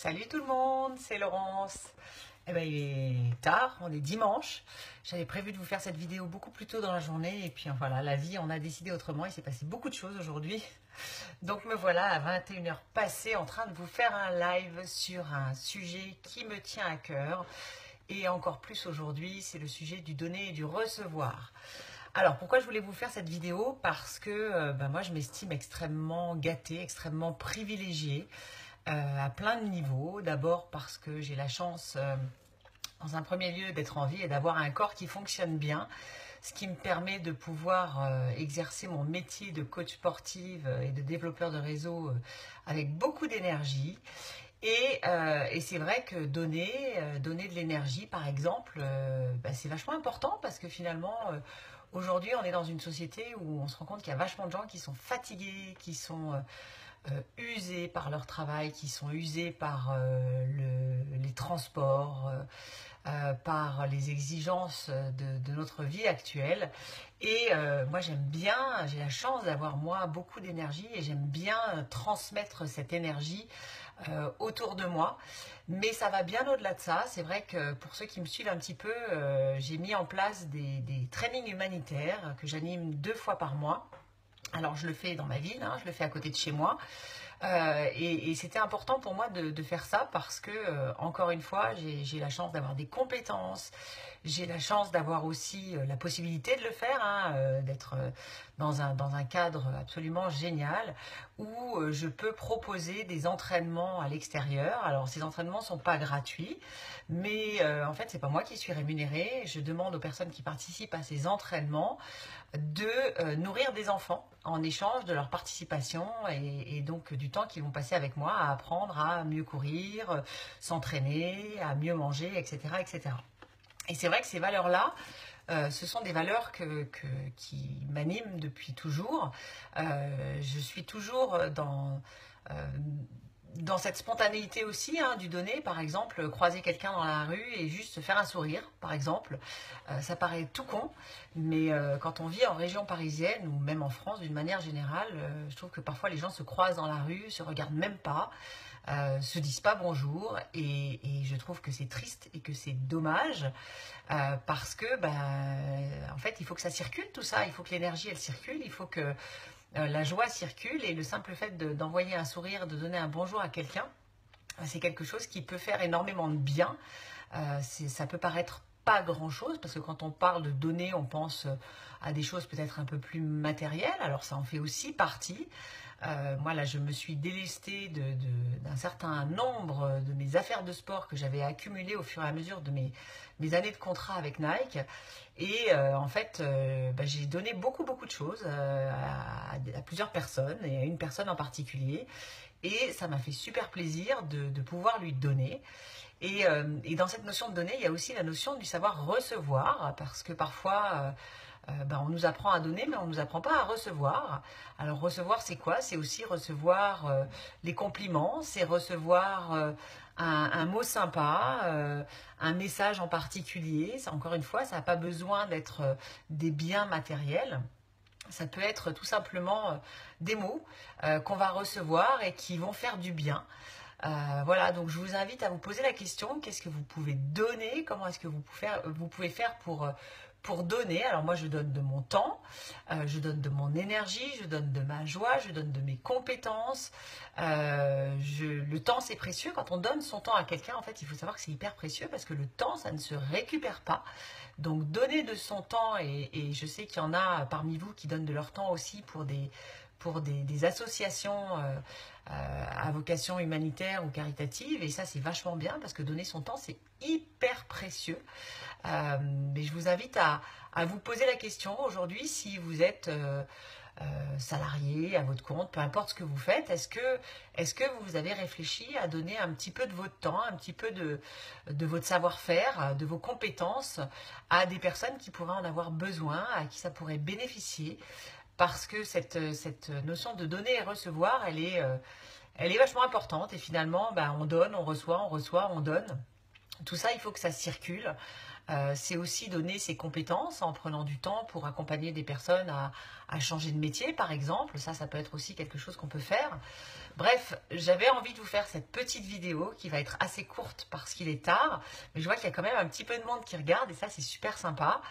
Salut tout le monde, c'est Laurence. Eh ben, il est tard, on est dimanche. J'avais prévu de vous faire cette vidéo beaucoup plus tôt dans la journée et puis voilà, la vie on a décidé autrement. Il s'est passé beaucoup de choses aujourd'hui. Donc me voilà à 21 h passées en train de vous faire un live sur un sujet qui me tient à cœur. Et encore plus aujourd'hui, c'est le sujet du donner et du recevoir. Alors pourquoi je voulais vous faire cette vidéo? Parce que moi je m'estime extrêmement gâtée, extrêmement privilégiée. À plein de niveaux. D'abord parce que j'ai la chance, dans un premier lieu, d'être en vie et d'avoir un corps qui fonctionne bien, ce qui me permet de pouvoir exercer mon métier de coach sportive et de développeur de réseau avec beaucoup d'énergie. Et c'est vrai que donner de l'énergie, par exemple, c'est vachement important parce que finalement, aujourd'hui, on est dans une société où on se rend compte qu'il y a vachement de gens qui sont fatigués, qui sont usés par leur travail, qui sont usés par les transports, par les exigences de notre vie actuelle. Et moi j'aime bien, j'ai la chance d'avoir moi beaucoup d'énergie et j'aime bien transmettre cette énergie autour de moi. Mais ça va bien au-delà de ça. C'est vrai que pour ceux qui me suivent un petit peu, j'ai mis en place des trainings humanitaires que j'anime 2 fois par mois. Alors je le fais dans ma ville, je le fais à côté de chez moi. Et c'était important pour moi de faire ça parce que, encore une fois, j'ai la chance d'avoir des compétences, j'ai la chance d'avoir aussi la possibilité de le faire, d'être dans un cadre absolument génial où je peux proposer des entraînements à l'extérieur. Alors ces entraînements ne sont pas gratuits, mais en fait c'est pas moi qui suis rémunérée. Je demande aux personnes qui participent à ces entraînements de nourrir des enfants en échange de leur participation et donc du temps qu'ils vont passer avec moi à apprendre à mieux courir, s'entraîner, à mieux manger, etc. etc. Et c'est vrai que ces valeurs-là, ce sont des valeurs qui m'animent depuis toujours. Je suis toujours dans cette spontanéité aussi, du donner. Par exemple, croiser quelqu'un dans la rue et juste faire un sourire, par exemple. Ça paraît tout con, mais quand on vit en région parisienne ou même en France d'une manière générale, je trouve que parfois les gens se croisent dans la rue, se regardent même pas, se disent pas bonjour, et je trouve que c'est triste et que c'est dommage, parce que en fait il faut que ça circule tout ça, il faut que l'énergie elle circule, il faut que la joie circule, et le simple fait d'envoyer un sourire, de donner un bonjour à quelqu'un, c'est quelque chose qui peut faire énormément de bien. Ça peut paraître pas grand chose parce que quand on parle de donner, on pense à des choses peut-être un peu plus matérielles. Alors ça en fait aussi partie. Moi là je me suis délestée d'un certain nombre de mes affaires de sport que j'avais accumulées au fur et à mesure de mes années de contrat avec Nike. Et en fait j'ai donné beaucoup de choses à plusieurs personnes et à une personne en particulier. Et ça m'a fait super plaisir de pouvoir lui donner. Et dans cette notion de donner, il y a aussi la notion du savoir recevoir, parce que parfois, on nous apprend à donner, mais on ne nous apprend pas à recevoir. Alors recevoir, c'est quoi? C'est aussi recevoir les compliments, c'est recevoir un mot sympa, un message en particulier. Encore une fois, ça n'a pas besoin d'être des biens matériels. Ça peut être tout simplement des mots qu'on va recevoir et qui vont faire du bien. Voilà, donc je vous invite à vous poser la question, qu'est-ce que vous pouvez donner? Comment est-ce que vous pouvez faire pour donner? Alors moi je donne de mon temps, je donne de mon énergie, je donne de ma joie, je donne de mes compétences. Le temps c'est précieux. Quand on donne son temps à quelqu'un, en fait il faut savoir que c'est hyper précieux parce que le temps ça ne se récupère pas. Donc donner de son temps, et je sais qu'il y en a parmi vous qui donnent de leur temps aussi pour des associations à vocation humanitaire ou caritative, et ça c'est vachement bien parce que donner son temps c'est hyper précieux. Mais je vous invite à vous poser la question aujourd'hui, si vous êtes salarié, à votre compte, peu importe ce que vous faites, est-ce que vous avez réfléchi à donner un petit peu de votre temps, un petit peu de votre savoir-faire, de vos compétences à des personnes qui pourraient en avoir besoin, à qui ça pourrait bénéficier? Parce que cette notion de donner et recevoir, elle est vachement importante. Et finalement, on donne, on reçoit, on donne. Tout ça, il faut que ça circule. C'est aussi donner ses compétences en prenant du temps pour accompagner des personnes à changer de métier, par exemple. Ça peut être aussi quelque chose qu'on peut faire. Bref, j'avais envie de vous faire cette petite vidéo qui va être assez courte parce qu'il est tard, mais je vois qu'il y a quand même un petit peu de monde qui regarde et ça c'est super sympa.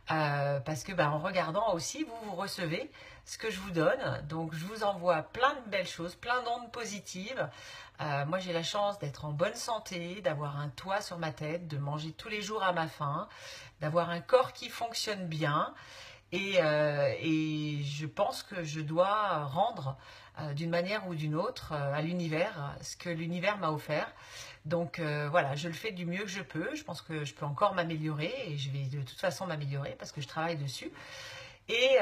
Parce que en regardant aussi, vous recevez ce que je vous donne. Donc je vous envoie plein de belles choses, plein d'ondes positives. Moi j'ai la chance d'être en bonne santé, d'avoir un toit sur ma tête, de manger tous les jours à ma faim, d'avoir un corps qui fonctionne bien. Et je pense que je dois rendre d'une manière ou d'une autre à l'univers ce que l'univers m'a offert. Donc voilà, je le fais du mieux que je peux. Je pense que je peux encore m'améliorer et je vais de toute façon m'améliorer parce que je travaille dessus. Et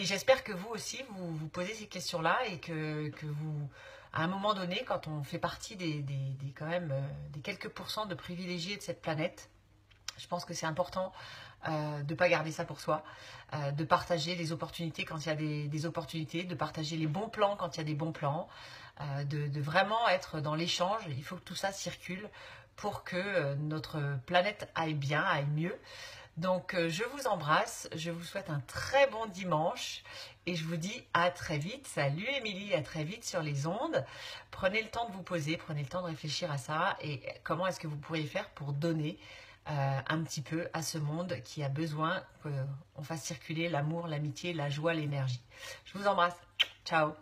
j'espère que vous aussi, vous posez ces questions-là et que vous, à un moment donné, quand on fait partie quand même, des quelques pourcents de privilégiés de cette planète, je pense que c'est important de ne pas garder ça pour soi, de partager les opportunités quand il y a des opportunités, de partager les bons plans quand il y a des bons plans, de vraiment être dans l'échange. Il faut que tout ça circule pour que notre planète aille bien, aille mieux. Donc je vous embrasse, je vous souhaite un très bon dimanche et je vous dis à très vite. Salut Émilie, à très vite sur les ondes. Prenez le temps de vous poser, prenez le temps de réfléchir à ça et comment est-ce que vous pourriez faire pour donner un petit peu à ce monde qui a besoin qu'on fasse circuler l'amour, l'amitié, la joie, l'énergie. Je vous embrasse. Ciao.